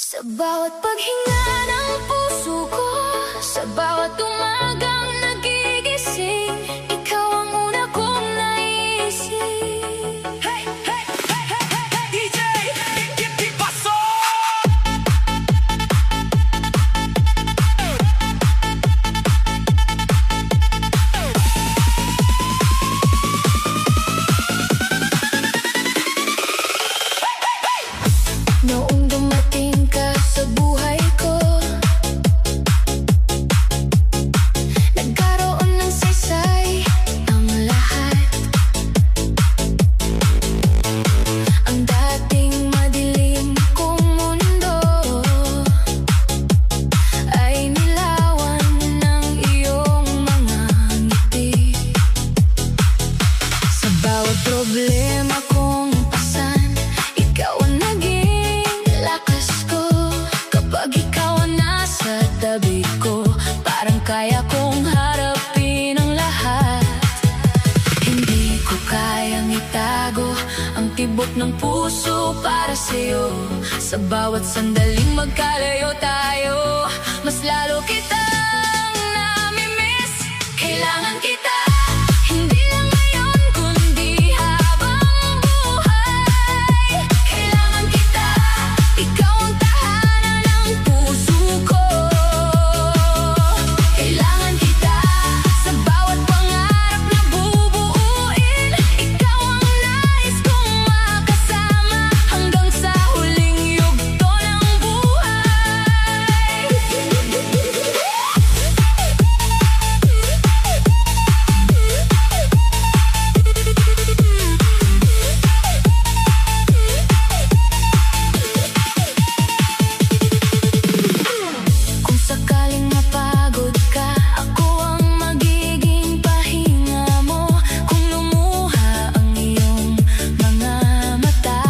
Sa bawat paghinga ng puso ko, sa bawat umagang nagigising, ikaw ang una kong naisip. Hey, hey, hey, hey, hey, hey, DJ, ¿qué pasó? Noong dumating ka sa buhay ko, nagkaroon ng saysay ang lahat. Ang dating madilim kong mundo ay nilawan ng iyong mga ngiti. Sa bawat problema kong pasan, ikaw ang naging lakas ko. Kapag ikaw ang nasa tabi ko, parang kaya kong harapin ang lahat. Hindi ko kayang itago ang tibok ng puso para sa'yo. Sa bawat sandaling magkalayo tayo, mas lalo kitang nami-miss. Kailangan kita, hindi lang ngayon kundi habang buhay. Kailangan kita, ikaw ang tahanan ng puso ko. Kailangan kita, sa bawat pangarap na bubuuin. Ikaw ang nais kong makasama hanggang sa huling yugto ng buhay. Kung sakaling mapagod ka, ako ang magiging pahinga mo. Kung lumuha ang iyong mga mata,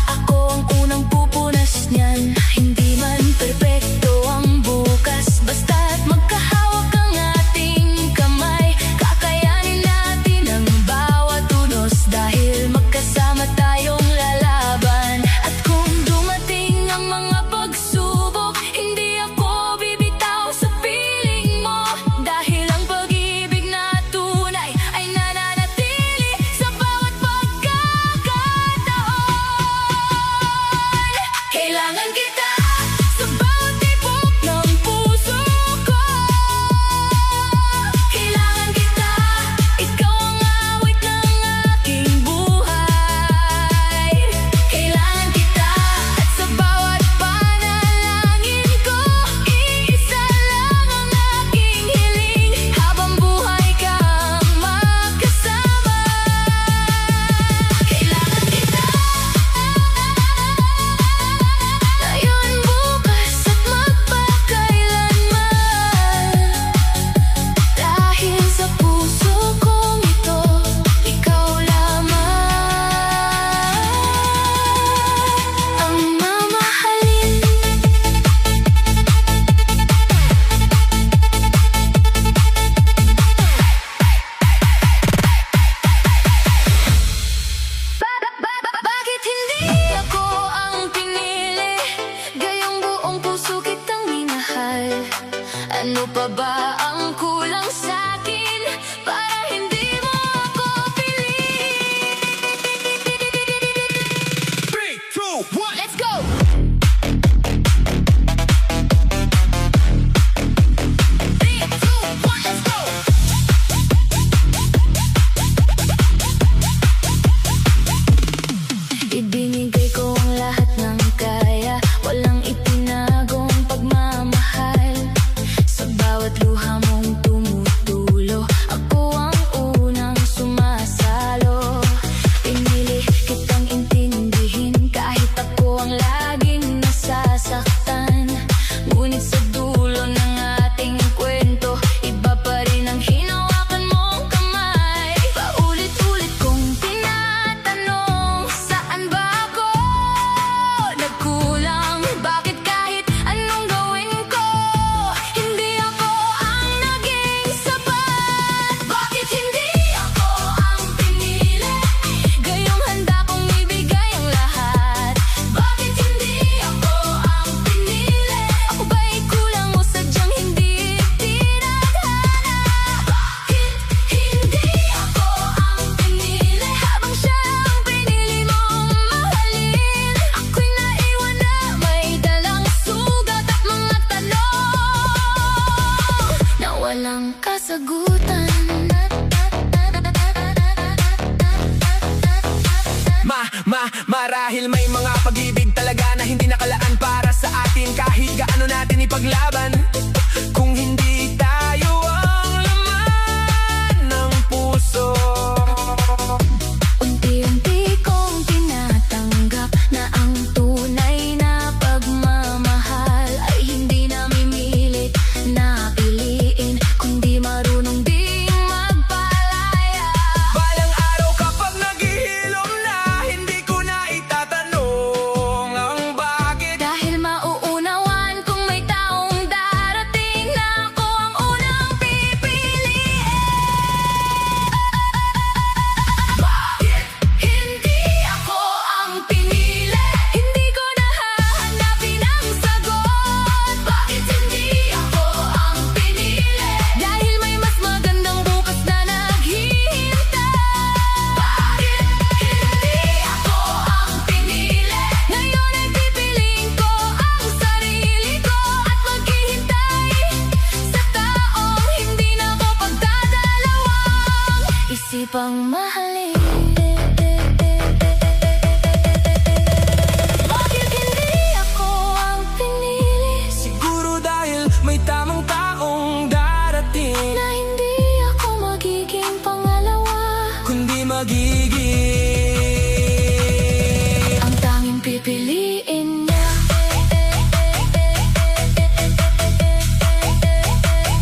ako ang unang pupunas niyan. Hindi man perpekto ang bukas, basta't magkahawak ang ating kamay. Kakayanin natin ang bawat unos dahil magkasama tayong lalaban. At kung dumating ang mga pagsubok, hindi ako bibitaw sa piling mo. Dahil ang pag-ibig na tunay ay nananatili sa bawat pagkakataon. Kailangan kita sa bawat tibok ng puso ko. Kailangan kita, ikaw ang awit ng aking buhay. Kailangan kita, at sa bawat panalangin ko, iisa lang ang aking hiling, habang buhay kang makasama. Kailangan kita, ngayon, bukas at magpakailanman. Dahil sa puso kong ito, ikaw lamang ang mamahalin. Bakit hindi ako ang pinili? Gayong buong puso kitang minahal. Ano pa ba ang kulang sa'kin para hindi mo ako piliin? 3, 2, 1. Let's go! 3, 2, 1, let's go! Ibinigay ko ang lahat ng kaya, walang itinagong pagmamahal. Sa bawat luha mong tumutulo, ako ang unang sumasalo. Pinili kitang intindihin kahit ako ang laging nasasaktan. Ngunit sa dulo ng ating kwento, iba pa rin ang hinawakan mong kamay. Paulit-ulit kong tinatanong, saan ba ako nagkulang? Bakit kahit anong gawin ko, hindi ako ang naging sapat? Bakit hindi ako ang pinili? Gayong handa kong ibigay ang lahat. Bakit hindi Marahil may mga pag-ibig talaga na hindi nakalaan para sa atin. Kahit gaano natin ipaglaban, kung hindi tayo ang laman ng puso. Unti-unti kong tinatanggap na ang tunay na pagmamahal ay hindi namimilit na piliin, kundi marunong ding magpalaya. Balang araw kapag naghihilom na, hindi ko na itatanong ang bakit. Dahil mauunawan kung may taong darating na ako ang unang pipiliin. Bakit hindi ako ang pinili? Hindi ko nahahanapin ang sagot. Bakit hindi ako ang pinili? Dahil may mas magandang bukas na naghihintay. Bakit hindi ako ang pinili? Ngayon ay pipiliin ko ang sarili ko at maghihintay sa taong hindi na ko pagdadalawang isipang mahalin. Bakit hindi ako ang pinili? Siguro dahil may tamang taong darating, Na hindi ako magiging pangalawa, kundi magiging ang tanging pipiliin niya.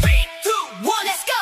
3, 2, 1, let's go!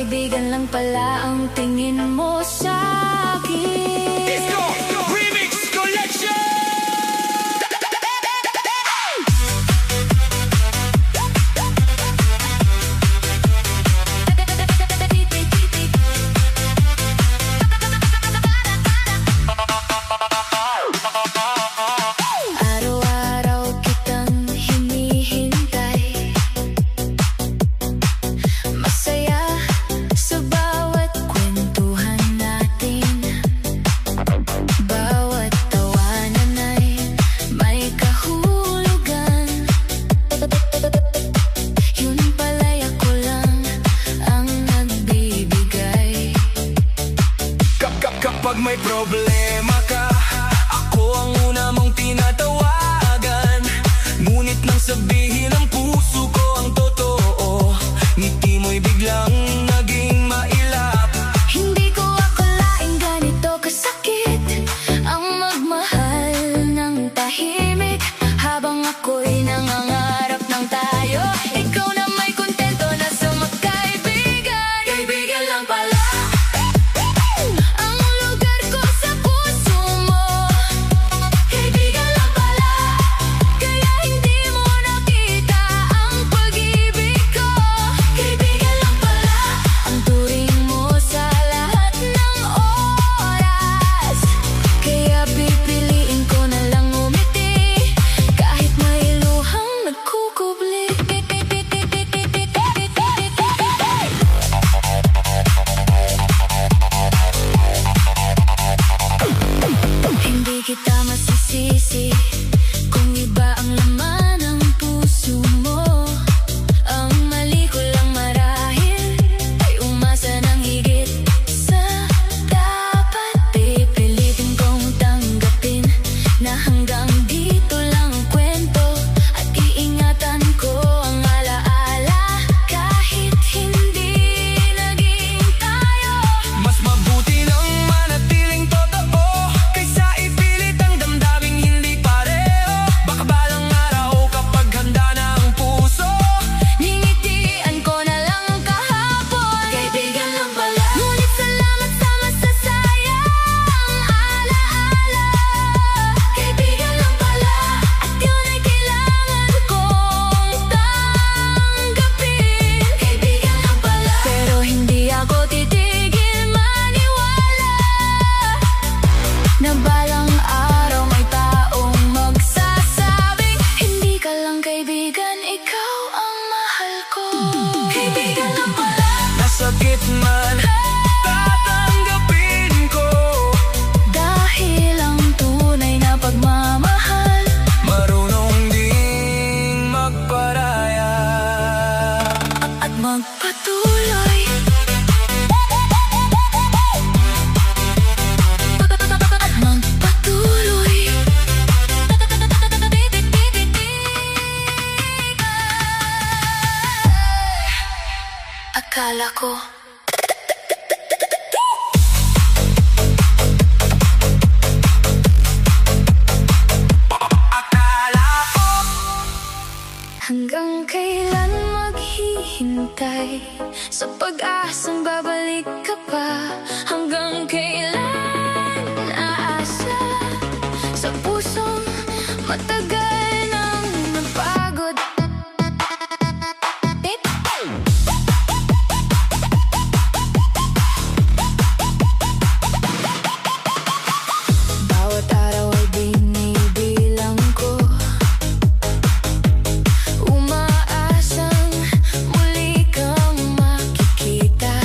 kaibigan lang pala ang tingin mo sa akin. Disco Remix Collection! Araw-araw kitang hinihintay, masaya sa bawat kwentuhan natin. Bawat tawanan ay may kahulugan. Yun pala'y ako lang ang nagbibigay. Kapag may problema ka, ako ang una mong tinatawagan. Ngunit nang sabihin ng puso ko ang totoo, ngiti mo'y biglang naging mailap. Hindi ko akalaing ganito kasakit ang magmahal ng tahimik. Habang ako'y nangangarap ng tayo, ikaw na may kontento na sa magkaibigan. Kaibigan lang pala ang lugar ko sa puso mo. Kaibigan lang pala, kaya hindi mo nakita ang pag-ibig ko. Kaibigan lang pala ang turing mo sa lahat ng oras. Kaya pipiliin ko na lang umiti kahit may luhang nagkukubli. Hindi kita masisisi kung iba ang laman ng puso mo. Ang mali ko lang marahil ay umasa ng higit sa dapat. Pipilitin kong tanggapin na hanggang dito lang ang kwento, at iingatan ko ang alaala kahit hindi naging tayo. Mas mabuti nang manatiling totoo kaysa ipilit ang damdaming hindi pareho. Baka balang araw kapag handa na ang puso, Ningitian ko na lang ang kahapon. Kaibigan lang pala, ngunit salamat sa masasayang alaala. Kaibigan lang pala, at yun ay kailangan kong tanggapin. Kaibigan lang pala, pero hindi ako titigil maniwala na balang araw may taong magsasabing hindi ka lang kaibigan, ikaw ang mahal ko. Kaibigan lang pala, nasakit man tatanggapin ko. dahil ang tunay na pagmamahal Marunong ding magparaya. at magpatuloy. At magpatuloy. Akala ko Akala ko hanggang kailan maghihintay sa pag-asang babalik ka pa. Hanggang kailan aasa sa pusong matagal nang napagod. Bawat araw ay binibilang ko, umaasang muli kang makikita.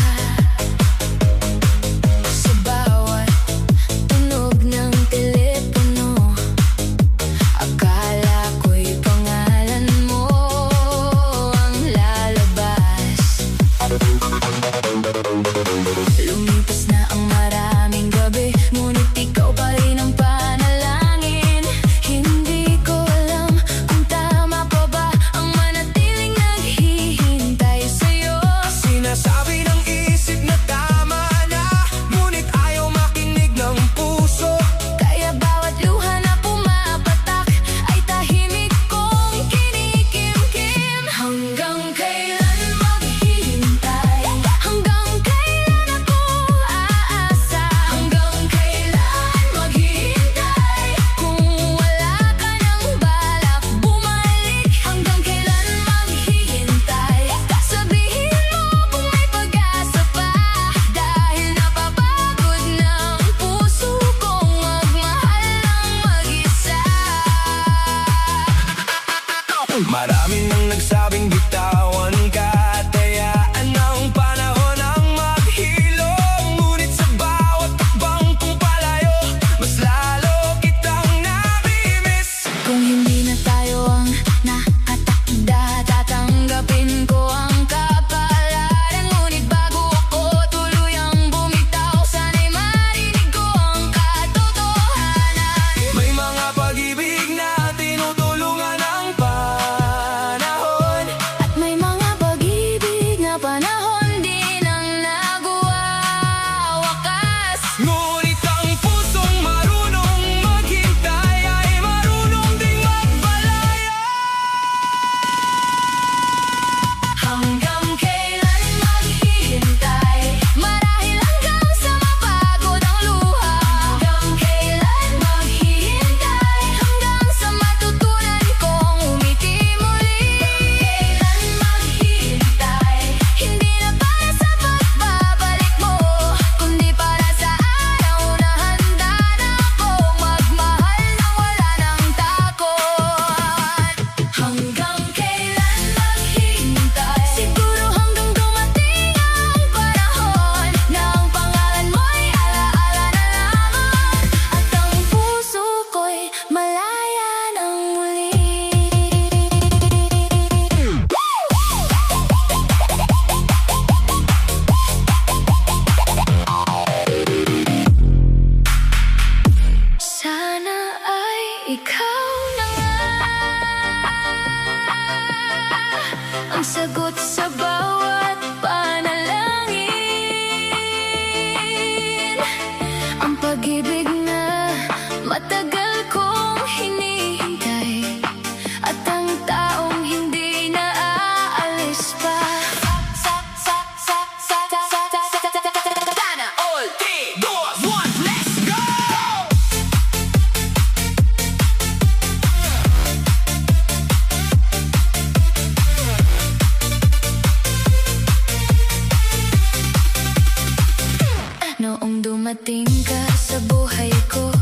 dumating ka sa buhay ko,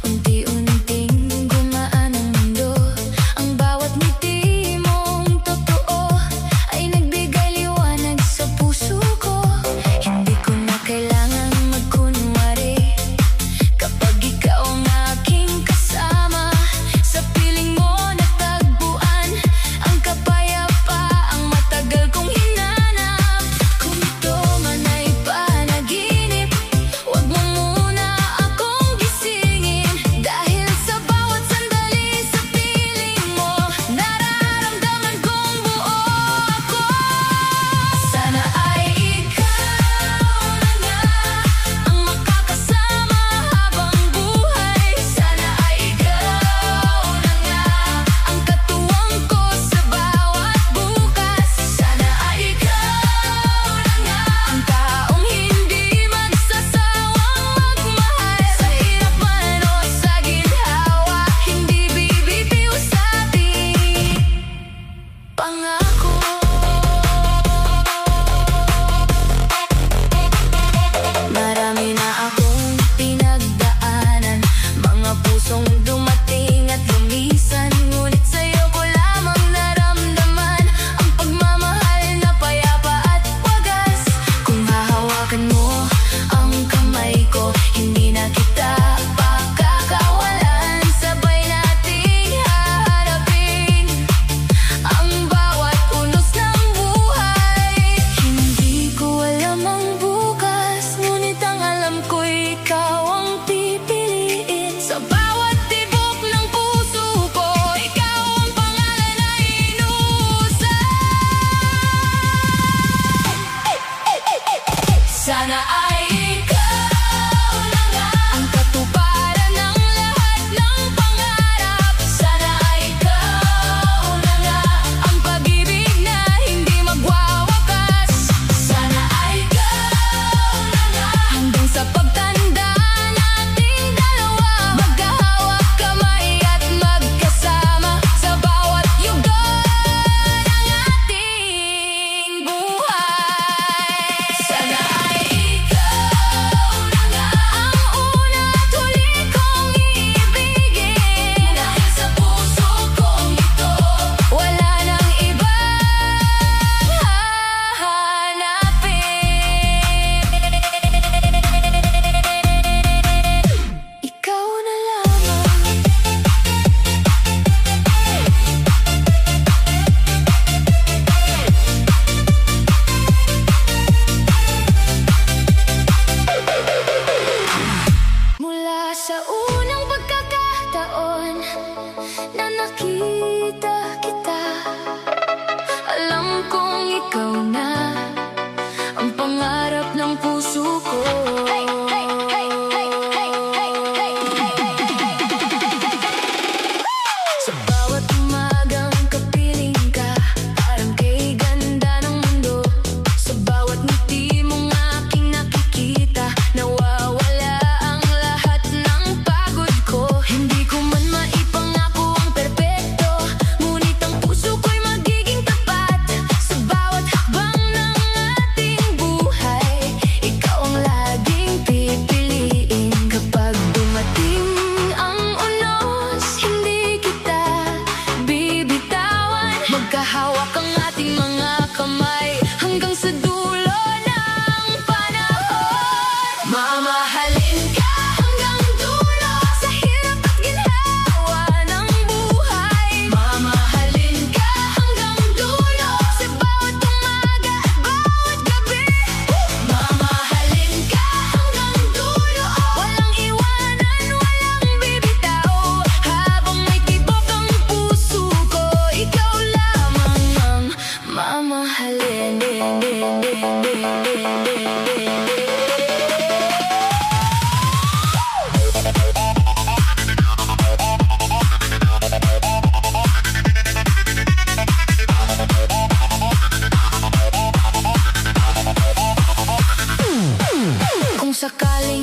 unti-unting gumaan ang mundo. Ang bawat ngiti mong totoo ay nagbigay liwanag sa puso ko. Hindi ko na kailangan magkunwari kapag ikaw ang aking kasama. Sa piling mo natagpuan ang kapayapaang matagal kong hinanap. Kung ito man ay panaginip, huwag mo muna akong gisingin. Dahil sa bawat sandali sa piling mo, nararamdaman kong buo ako. Sana ay ikaw na nga ang makakasama habang buhay. Sana ay ikaw na nga ang katuwang ko sa bawat bukas. Sana ay ikaw na nga ang taong hindi magsasawang magmahal. Sa hirap man o sa ginhawa, hindi bibitiw sa ating pangako. Marami na akong pinagdaanan, mga pusong dumating at lumisan. Ngunit sa'yo ko lamang naramdaman ang pagmamahal na payapa at wagas. Kung hahawakan mo ang kamay ko, hindi na kita pakakawalan. Sabay nating haharapin ang bawat unos ng buhay. Hindi ko alam ang bukas, ngunit ang alam ko ikaw ang pipiliin. Sa bawat tibok ng puso ko, ikaw ang pangalan na inuusap. Sana ay ikaw na nga ang katuparan ng lahat ng pangarap. Sana ay ikaw na nga ang pag-ibig na hindi magwawakas. Sana ay ikaw na nga hanggang sa pagtanda nating dalawa, magkahawak kamay at magkasama sa bawat yugto ng ating buhay. Sana ay ikaw na nga ang una at huli kong iibigin. Dahil sa puso kong ito, wala nang ibang hahanapin. Ikaw na lamang. Mula sa unang pagkakataon na nakita kita, alam kong ikaw na ang pangarap ng puso ko. Sa bawat umagang kapiling ka, parang kay ganda ng mundo. Sa bawat ngiti mong aking nakikita, nawawala ang lahat ng pagod ko. Hindi ko man maipangako ang perpekto, ngunit ang puso ko'y magiging tapat. Sa bawat hakbang ng ating buhay, ikaw ang laging pipiliin. Kapag dumating ang unos, hindi kita bibitawan. Magkahawak ang ating mga kamay hanggang sa dulo ng panahon. Mamahalin ka hanggang dulo sa hirap at ginhawa ng buhay. Mamahalin ka hanggang dulo sa bawat umaga at bawat gabi. Mamahalin ka hanggang dulo, walang iwanan, walang bibitaw. Habang may tibok ang puso ko, ikaw lamang ang mamahalin. Kung sakaling